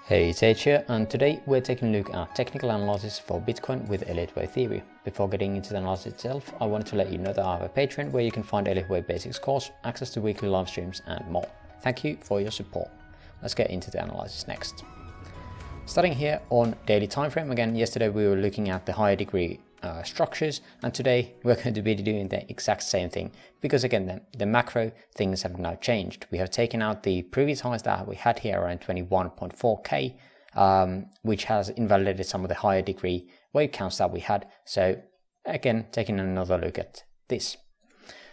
Hey, it's H here, and today we're taking a look at technical analysis for Bitcoin with Elliott Wave Theory. Before getting into the analysis itself, I wanted to let you know that I have a Patreon where you can find Elliott Wave Basics course, access to weekly live streams and more. Thank you for your support. Let's get into the analysis next. Starting here on daily time frame, again, yesterday we were looking at the higher degree structures, and today we're going to be doing the exact same thing because again the macro things have now changed. We have taken out the previous highs that we had here around 21.4k, which has invalidated some of the higher degree wave counts that we had. So again, taking another look at this.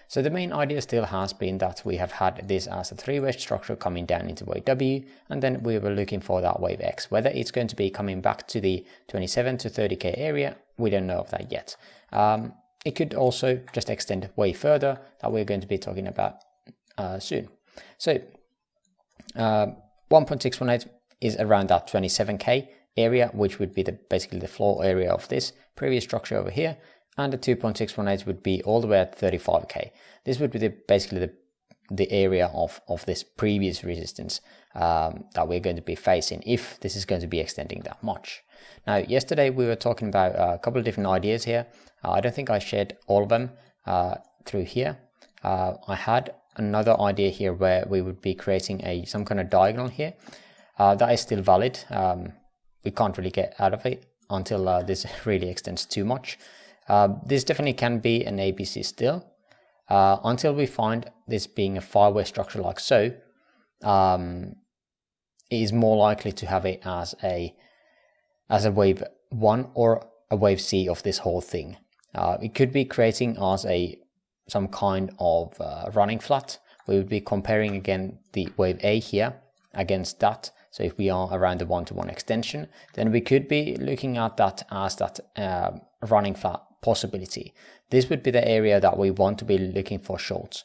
So the main idea still has been that we have had this as a three-way structure coming down into wave W, and then we were looking for that wave X. Whether it's going to be coming back to the 27 to 30k area, we don't know of that yet. It could also just extend way further, that we're going to be talking about soon. So 1.618 is around that 27k area, which would be basically the floor area of this previous structure over here. And the 2.618 would be all the way at 35k. This would be basically the area of this previous resistance that we're going to be facing if this is going to be extending that much. Now, yesterday we were talking about a couple of different ideas here. I don't think I shared all of them through here. I had another idea here where we would be creating some kind of diagonal here. That is still valid. We can't really get out of it until this really extends too much. This definitely can be an ABC still, until we find this being a five-way structure like so. It is more likely to have it as a wave 1 or a wave C of this whole thing. It could be creating as some kind of running flat. We would be comparing again the wave A here against that. So if we are around the 1-to-1 extension, then we could be looking at that as that running flat possibility. This would be the area that we want to be looking for shorts,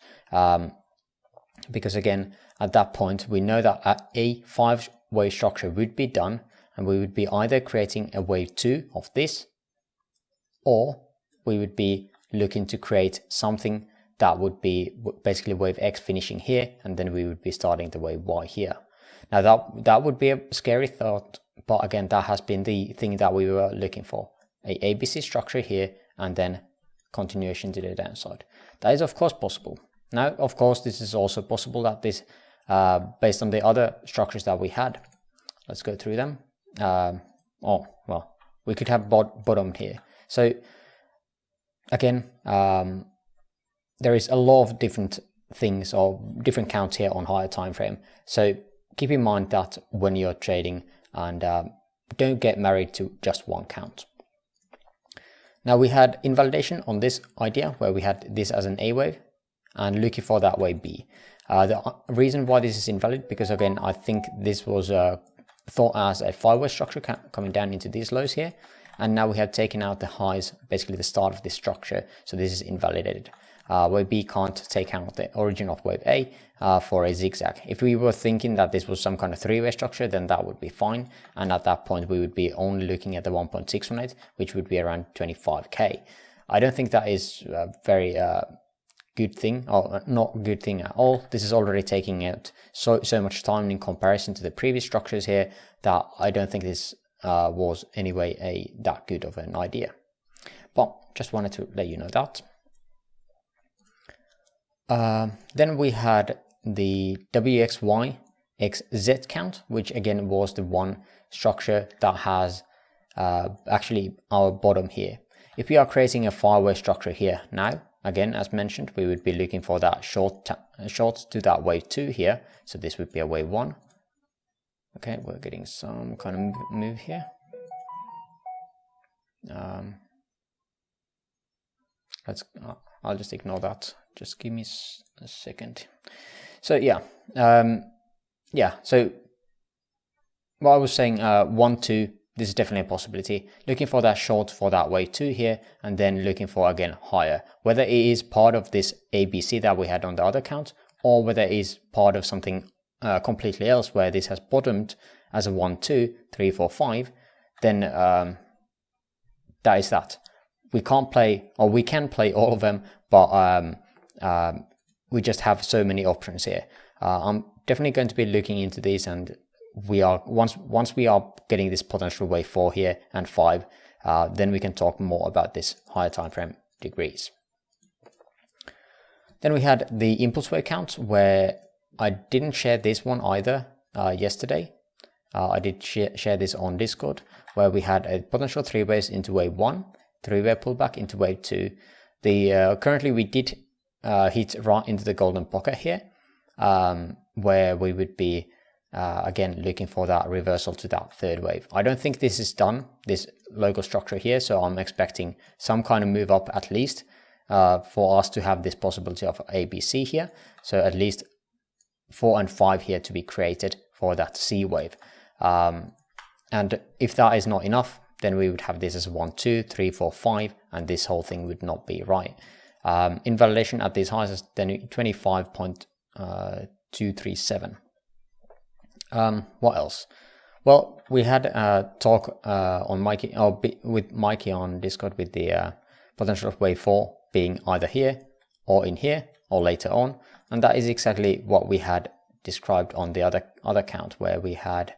because again at that point we know that a 5-way structure would be done, and we would be either creating a wave 2 of this, or we would be looking to create something that would be basically wave X finishing here, and then we would be starting the wave Y here. Now that would be a scary thought, but again that has been the thing that we were looking for, a ABC structure here and then continuation to the downside. That is of course possible. Now of course this is also possible that this based on the other structures that we had, let's go through them. We could have bottom here. So again, there is a lot of different things or different counts here on higher time frame. So keep in mind that when you're trading, and don't get married to just one count. Now we had invalidation on this idea where we had this as an A wave and looking for that wave B. The reason why this is invalid, because again I think this was thought as a 5-way structure coming down into these lows here, and now we have taken out the highs, basically the start of this structure, so this is invalidated. Wave B can't take out the origin of wave A for a zigzag. If we were thinking that this was some kind of 3-way structure, then that would be fine, and at that point we would be only looking at the 1.618, which would be around 25k. I don't think that is a very good thing, or not good thing at all. This is already taking out so much time in comparison to the previous structures here that I don't think this was anyway that good of an idea. But just wanted to let you know that. Then we had the WXY/XZ count, which again was the one structure that has actually our bottom here. If we are creating a 5-way structure here now, again as mentioned, we would be looking for that short to that wave 2 here. So this would be a wave 1. Okay, we're getting some kind of move here. I'll just ignore that. Just give me a second. So yeah, so what I was saying, 1, 2, this is definitely a possibility. Looking for that short for that wave 2 here, and then looking for again higher. Whether it is part of this ABC that we had on the other count, or whether it is part of something completely else where this has bottomed as a 1, 2, 3, 4, 5, then that is that. We can't play, or we can play all of them, but we just have so many options here. I'm definitely going to be looking into these and we are once we are getting this potential wave 4 here and 5, then we can talk more about this higher time frame degrees. Then we had the impulse wave count, where I didn't share this one either yesterday. I did share this on Discord, where we had a potential 3 waves into wave 1, 3-wave pullback into wave 2. Currently we did hit right into the golden pocket here, where we would be again looking for that reversal to that 3rd wave. I don't think this is done, this local structure here, so I'm expecting some kind of move up at least for us to have this possibility of ABC here. So at least 4 and 5 here to be created for that C wave. And if that is not enough, then we would have this as 1, 2, 3, 4, 5, and this whole thing would not be right. Invalidation at these highs is then 25.237. What else? Well, we had a talk on Mikey, with Mikey on Discord, with the potential of wave 4 being either here or in here or later on, and that is exactly what we had described on the other count, where we had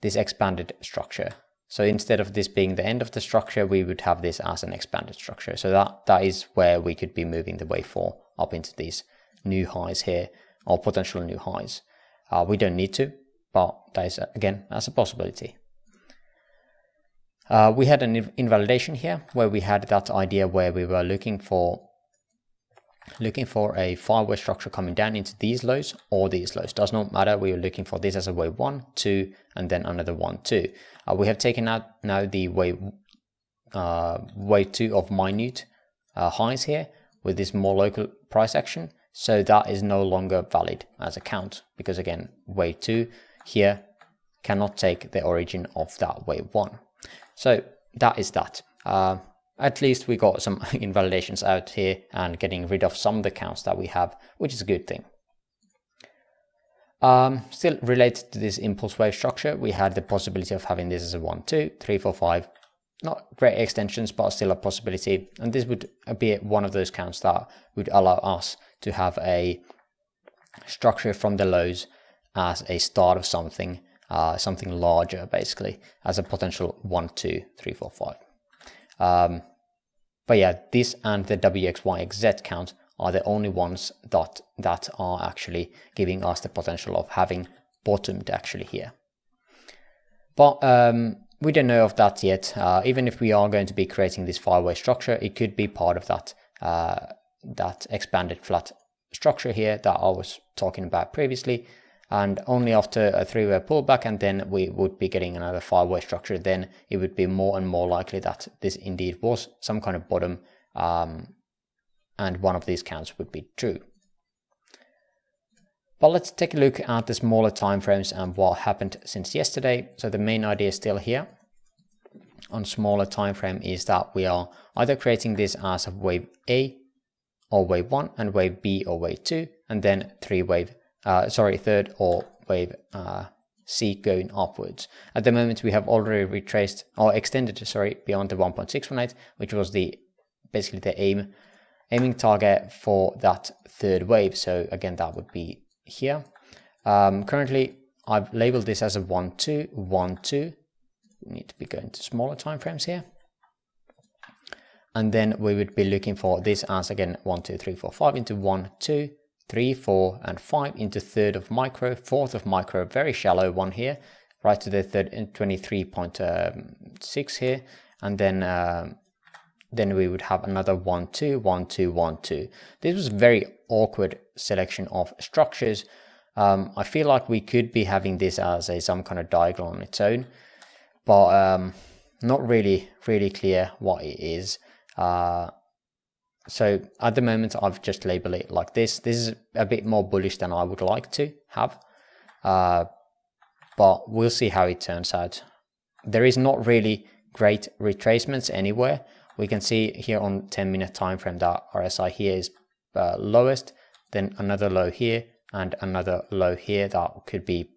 this expanded structure. So instead of this being the end of the structure, we would have this as an expanded structure. So that is where we could be moving the wave 4 up into these new highs here, or potential new highs. We don't need to, but that is, again, as a possibility. We had an invalidation here, where we had that idea where we were looking for a 5-wave structure coming down into these lows or these lows. Does not matter. We were looking for this as a wave 1, 2, and then another 1, 2. We have taken out now the wave 2 of minute highs here with this more local price action. So that is no longer valid as a count, because again, wave 2 here cannot take the origin of that wave 1. So that is that. At least we got some invalidations out here and getting rid of some of the counts that we have, which is a good thing. Still related to this impulse wave structure, we had the possibility of having this as a 1, 2, 3, 4, 5. Not great extensions, but still a possibility. And this would be one of those counts that would allow us to have a structure from the lows as a start of something, something larger, basically, as a potential 1, 2, 3, 4, 5. But yeah, this and the WXYXZ count are the only ones that are actually giving us the potential of having bottomed actually here. But we don't know of that yet. Even if we are going to be creating this 5-wave structure, it could be part of that expanded flat structure here that I was talking about previously. And only after a 3-wave pullback, and then we would be getting another 5-wave structure, then it would be more and more likely that this indeed was some kind of bottom, and one of these counts would be true. But let's take a look at the smaller time frames and what happened since yesterday. So the main idea still here on smaller time frame is that we are either creating this as a wave A or wave 1, and wave B or wave 2, and then 3rd or wave C going upwards. At the moment we have already retraced or extended beyond the 1.618, which was basically the aiming target for that 3rd wave. So again, that would be here. Currently I've labeled this as a 1, 2, 1, 2. We need to be going to smaller time frames here. And then we would be looking for this as, again, 1, 2, 3, 4, 5 into 1, 2, 3, 4, and 5 into 3rd of micro, 4th of micro, very shallow one here, right to the 23.6 here, and then we would have another 1, 2, 1, 2, 1, 2. This was a very awkward selection of structures. I feel like we could be having this as some kind of diagonal on its own, but not really clear what it is. So at the moment I've just labeled it like this. This is a bit more bullish than I would like to have, but we'll see how it turns out. There is not really great retracements anywhere. We can see here on 10-minute time frame that RSI here is lowest, then another low here and another low here. That could be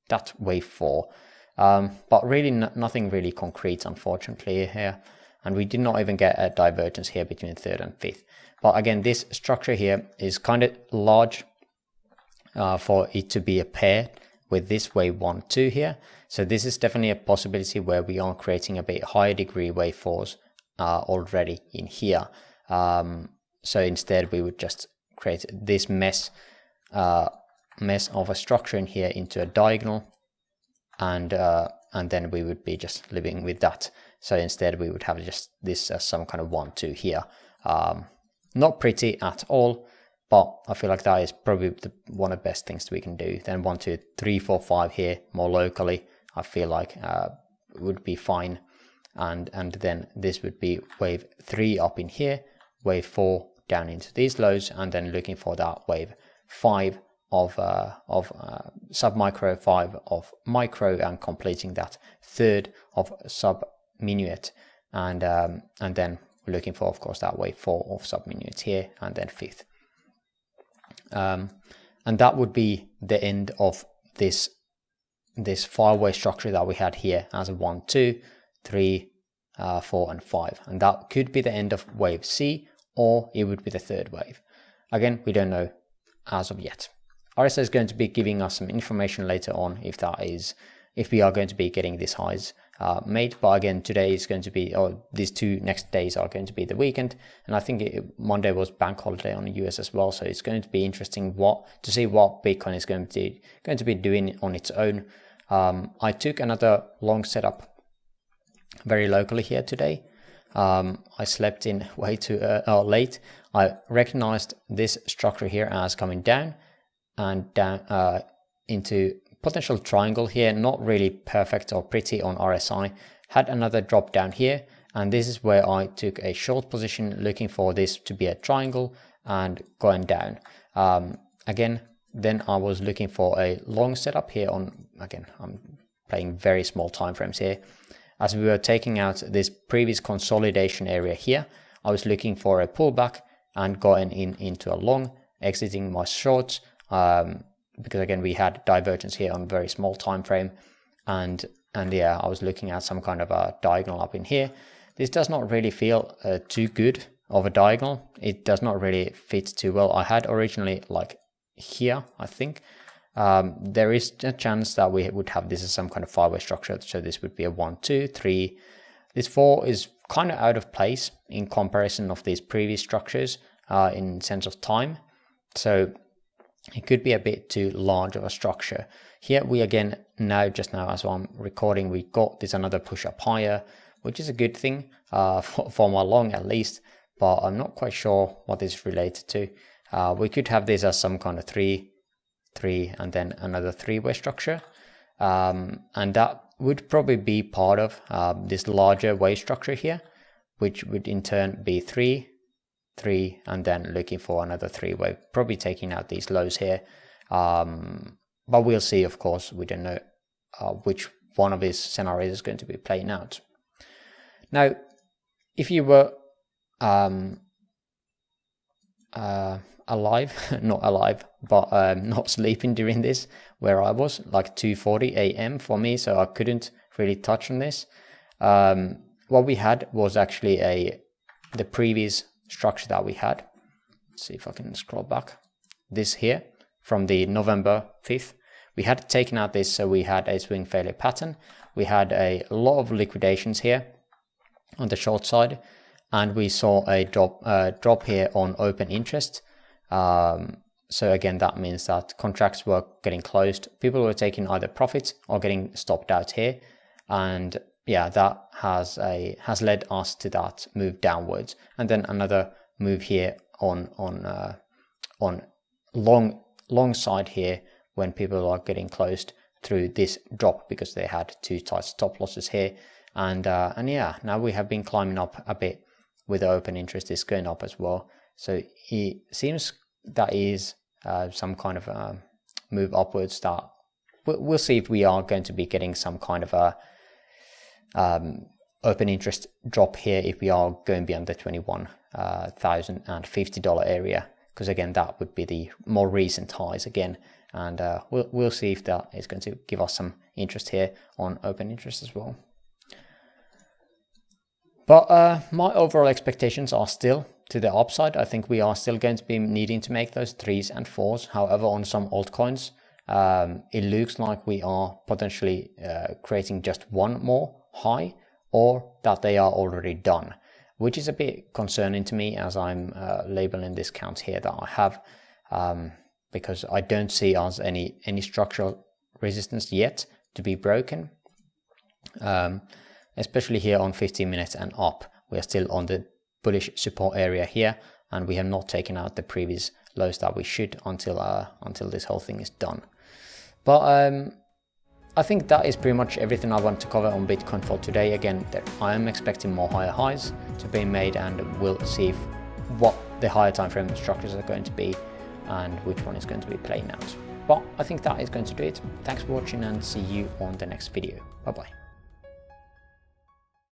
that wave 4, but really nothing really concrete, unfortunately, here. And we did not even get a divergence here between 3rd and 5th. But again, this structure here is kind of large for it to be a pair with this wave 1, 2 here. So this is definitely a possibility where we are creating a bit higher degree wave 4s already in here. So instead we would just create this mess of a structure in here into a diagonal, and then we would be just living with that. So instead we would have just this as some kind of 1, 2 here. Not pretty at all, but I feel like that is probably one of the best things we can do. Then 1, 2, 3, 4, 5 here more locally, I feel like would be fine. And then this would be wave 3 up in here, wave 4 down into these lows, and then looking for that wave 5 of sub-micro, 5 of micro, and completing that third of sub-minuet, and then looking for, of course, that wave 4 of sub-minuet here, and then 5th. And that would be the end of this 5-way structure that we had here as a 1, 2, 3, 4, and 5, and that could be the end of wave C, or it would be the third wave. Again, we don't know as of yet. RSI is going to be giving us some information later on if we are going to be getting these highs made. But again, today is going to be, or these 2 next days are going to be the weekend, and I think Monday was bank holiday on the US as well. So it's going to be interesting to see what Bitcoin is going to be doing on its own. I took another long setup very locally here today. I slept in way too late. I recognized this structure here as coming down and down into potential triangle here, not really perfect or pretty on RSI. Had another drop down here, and this is where I took a short position looking for this to be a triangle and going down. Again, then I was looking for a long setup here on, again, I'm playing very small time frames here. As we were taking out this previous consolidation area here, I was looking for a pullback and going into a long, exiting my shorts, because again we had divergence here on very small time frame, and yeah, I was looking at some kind of a diagonal up in here. This does not really feel too good of a diagonal. It does not really fit too well. I had originally like here, I think. There is a chance that we would have this as some kind of 5-way structure. So this would be a 1, 2, 3. This 4 is kind of out of place in comparison of these previous structures in sense of time. So it could be a bit too large of a structure. Here we again, just now as I'm recording, we got this another push up higher, which is a good thing for my long at least, but I'm not quite sure what this is related to. We could have this as some kind of 3, and then another 3-way structure, and that would probably be part of this larger wave structure here, which would in turn be 3, and then looking for another 3-way, probably taking out these lows here. But we'll see, of course. We don't know which one of these scenarios is going to be playing out. Now, if you were alive, not alive, but not sleeping during this, where I was, like 2:40 a.m. for me, so I couldn't really touch on this. What we had was actually the previous structure that we had. Let's see if I can scroll back. This here, from the November 5th, we had taken out this, so we had a swing failure pattern. We had a lot of liquidations here on the short side, and we saw a drop here on open interest. So again, that means that contracts were getting closed. People were taking either profits or getting stopped out here, and yeah, that has led us to that move downwards, and then another move here on long side here when people are getting closed through this drop because they had too tight stop losses here, and yeah, now we have been climbing up a bit with the open interest is going up as well. So it seems that is some kind of move upwards. That we'll see if we are going to be getting some kind of a open interest drop here if we are going beyond the $21,050 area, because again that would be the more recent highs again, and we'll see if that is going to give us some interest here on open interest as well. But my overall expectations are still to the upside. I think we are still going to be needing to make those 3s and 4s. However, on some altcoins, it looks like we are potentially creating just one more high, or that they are already done, which is a bit concerning to me as I'm labeling this count here that I have, because I don't see us any structural resistance yet to be broken, especially here on 15 minutes and up. We are still on the bullish support area here, and we have not taken out the previous lows that we should until this whole thing is done. But I think that is pretty much everything I want to cover on Bitcoin for today. Again, I am expecting more higher highs to be made, and we'll see what the higher time frame structures are going to be and which one is going to be playing out. But I think that is going to do it. Thanks for watching, and see you on the next video. Bye bye.